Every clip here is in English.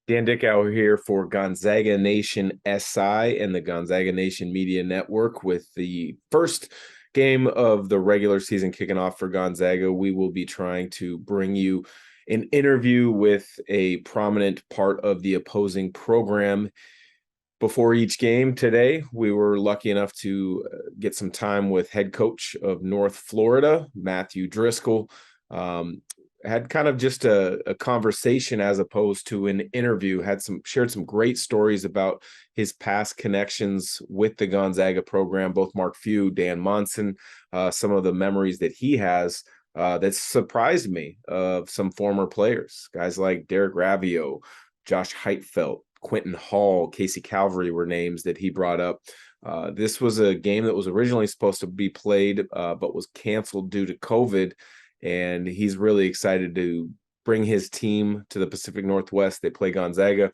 Dan Dickau here for Gonzaga Nation SI and the Gonzaga Nation Media Network with the first game of the regular season kicking off for Gonzaga. We will be trying to bring you an interview with a prominent part of the opposing program before each game today. We were lucky enough to get some time with head coach of North Florida, Matthew Driscoll. Had kind of just a conversation as opposed to an interview. Shared some great stories about his past connections with the Gonzaga program, both Mark Few, Dan Monson, some of the memories that he has that surprised me of some former players, guys like Derek Ravio, Josh Heitfeld, Quentin Hall, Casey Calvary were names that he brought up. This was a game that was originally supposed to be played, but was canceled due to COVID. And he's really excited to bring his team to the Pacific Northwest. They play Gonzaga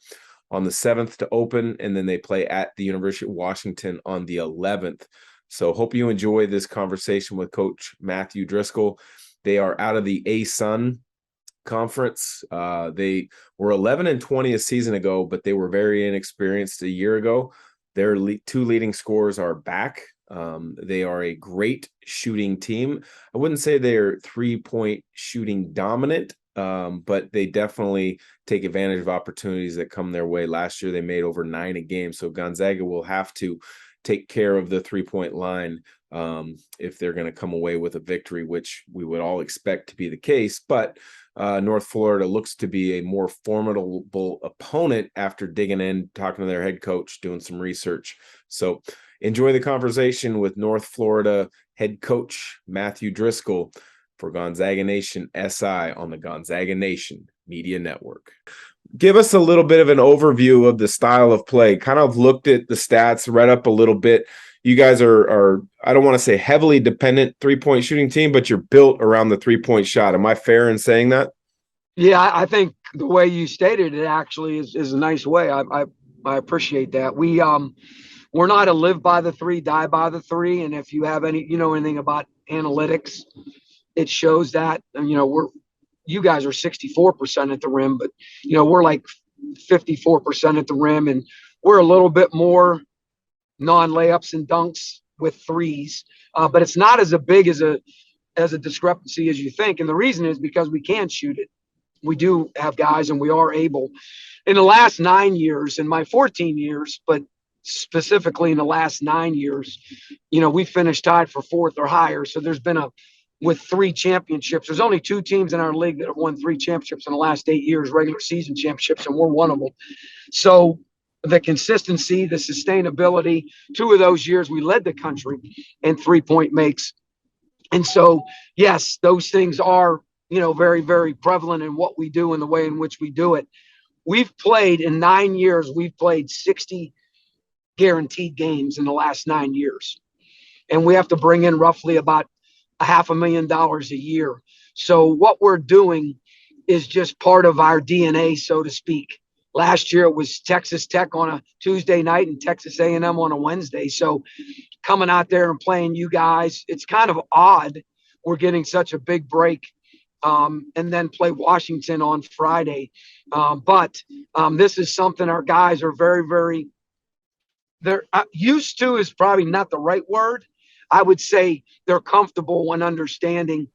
on the 7th to open, and then they play at the University of Washington on the 11th. So hope you enjoy this conversation with Coach Matthew Driscoll. They are out of the ASUN conference. They were 11-20 a season ago, but they were very inexperienced a year ago. Their two leading scorers are back. They are a great shooting team. I wouldn't say they're 3-point shooting dominant, but they definitely take advantage of opportunities that come their way. Last year, they made over 9 a game. So Gonzaga will have to take care of the 3-point line if they're going to come away with a victory, which we would all expect to be the case. But North Florida looks to be a more formidable opponent after digging in, talking to their head coach, doing some research. So enjoy the conversation with North Florida head coach Matthew Driscoll for Gonzaga Nation SI on the Gonzaga Nation Media Network. Give us a little bit of an overview of the style of play. Kind of looked at the stats, read up a little bit. You guys are I don't want to say heavily dependent 3-point shooting team, but you're built around the 3-point shot. Am I fair in saying that? Yeah, I think the way you stated it actually is a nice way. I appreciate that. We're not a live by the three, die by the three. And if you have anything about analytics, it shows that. And, you guys are 64% at the rim, but we're like 54% at the rim, and we're a little bit more non-layups and dunks with threes. But it's not as big as a discrepancy as you think. And the reason is because we can shoot it. We do have guys, and we are able. In the last 9 years, in my 14 years, but specifically in the last 9 years, we finished tied for fourth or higher. So there's been with 3 championships. There's only 2 teams in our league that have won 3 championships in the last 8 years, regular season championships, and we're one of them. So the consistency, the sustainability, 2 of those years we led the country in 3-point makes. And so, yes, those things are, very, very prevalent in what we do and the way in which we do it. We've played in 9 years, we've played 60 guaranteed games in the last 9 years. And we have to bring in roughly about $500,000 a year. So what we're doing is just part of our DNA, so to speak. Last year it was Texas Tech on a Tuesday night and Texas A&M on a Wednesday. So coming out there and playing you guys, it's kind of odd we're getting such a big break, and then play Washington on Friday. But this is something our guys are very, very they're used to is probably not the right word. I would say they're comfortable when understanding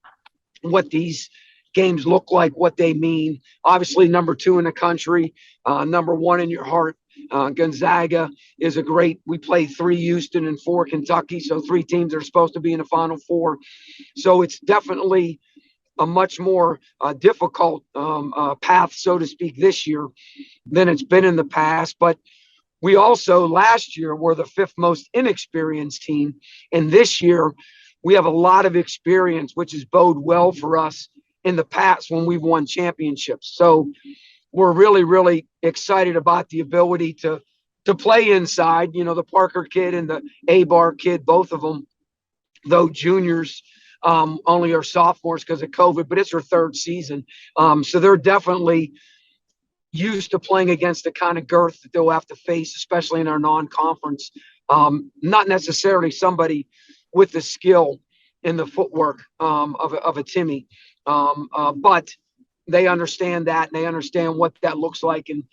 what these games look like, what they mean. Obviously, number 2 in the country, number 1 in your heart. Gonzaga is we play 3 Houston and 4 Kentucky, so 3 teams are supposed to be in the Final Four. So it's definitely a much more difficult path, so to speak, this year than it's been in the past. But we also last year were the 5th most inexperienced team. And this year we have a lot of experience, which has bode well for us in the past when we've won championships. So we're really, really excited about the ability to play inside. The Parker kid and the A-Bar kid, both of them, though juniors, only are sophomores because of COVID, but it's their 3rd season. So they're definitely used to playing against the kind of girth that they'll have to face, especially in our non-conference. Not necessarily somebody with the skill in the footwork of a Timmy, but they understand that, and they understand what that looks like. And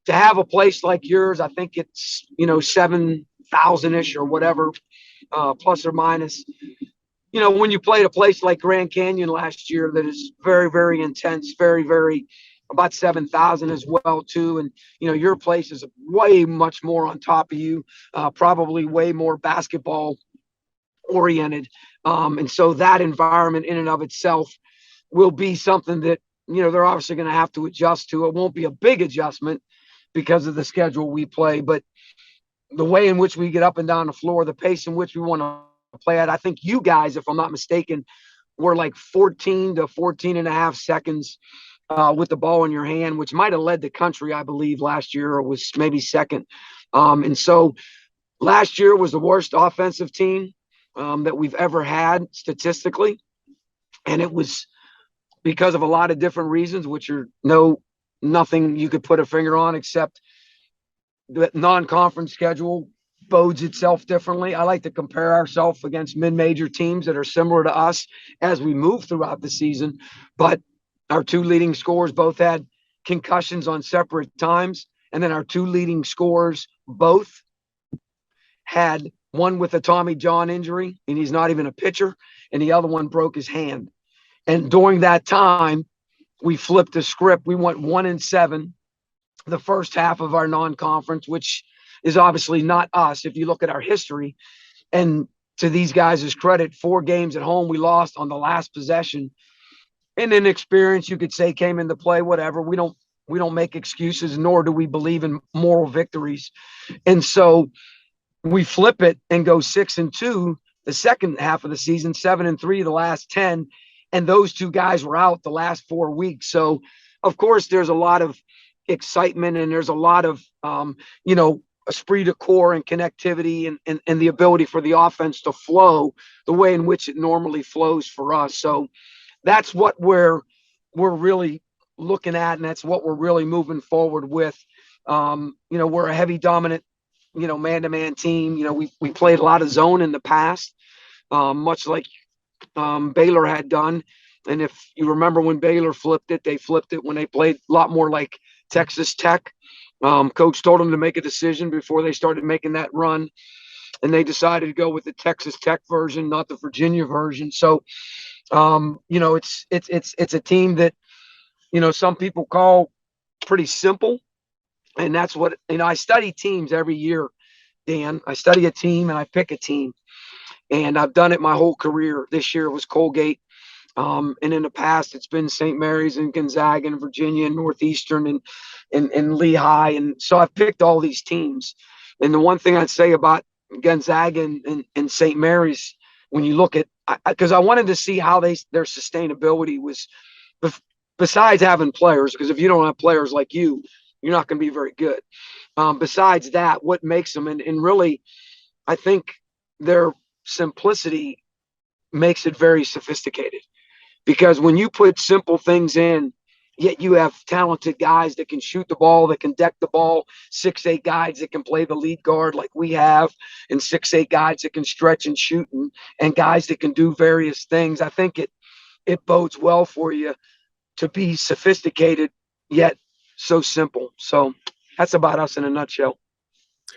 to have a place like yours, I think it's 7,000 ish or whatever, plus or minus. When you played a place like Grand Canyon last year, that is very, very intense, very, very about 7,000 as well too, and your place is way much more on top of you, probably way more basketball oriented, and so that environment in and of itself will be something that they're obviously going to have to adjust to. It won't be a big adjustment because of the schedule we play, but the way in which we get up and down the floor, the pace in which we want to play at. I think you guys, if I'm not mistaken, were like 14 to 14 and a half seconds with the ball in your hand, which might have led the country, I believe, last year, or was maybe second. And so last year was the worst offensive team that we've ever had statistically. And it was because of a lot of different reasons, which are nothing you could put a finger on, except the non-conference schedule bodes itself differently. I like to compare ourselves against mid-major teams that are similar to us as we move throughout the season. But our two leading scorers both had concussions on separate times. And then our two leading scorers both had one with a Tommy John injury, and he's not even a pitcher, and the other one broke his hand. And during that time, we flipped the script. We went 1-7 the first half of our non-conference, which is obviously not us if you look at our history. And to these guys' credit, 4 games at home we lost on the last possession. And inexperience, you could say, came into play. Whatever. We don't make excuses, nor do we believe in moral victories. And so we flip it and go 6-2 the second half of the season, 7-3 the last 10. And those two guys were out the last 4 weeks. So, of course, there's a lot of excitement, and there's a lot of esprit de corps and connectivity and the ability for the offense to flow the way in which it normally flows for us. So that's what we're really looking at, and that's what we're really moving forward with. We're a heavy dominant man-to-man team. We played a lot of zone in the past, much like Baylor had done. And if you remember when Baylor flipped it, they flipped it when they played a lot more like Texas Tech. Coach told them to make a decision before they started making that run, and they decided to go with the Texas Tech version, not the Virginia version. So, it's a team that some people call pretty simple, and that's what I study teams every year, Dan. I study a team and I pick a team, and I've done it my whole career. This year it was Colgate. And in the past, it's been St. Mary's and Gonzaga and Virginia and Northeastern and Lehigh. And so I've picked all these teams. And the one thing I'd say about Gonzaga and St. Mary's, when you look at, because I wanted to see how their sustainability was, besides having players, because if you don't have players like you're not going to be very good. Besides that, what makes them, and really, I think their simplicity makes it very sophisticated. Because when you put simple things in, yet you have talented guys that can shoot the ball, that can deck the ball, 6'8" guys that can play the lead guard like we have, and 6'8" guys that can stretch and shoot, and guys that can do various things. I think it bodes well for you to be sophisticated, yet so simple. So that's about us in a nutshell.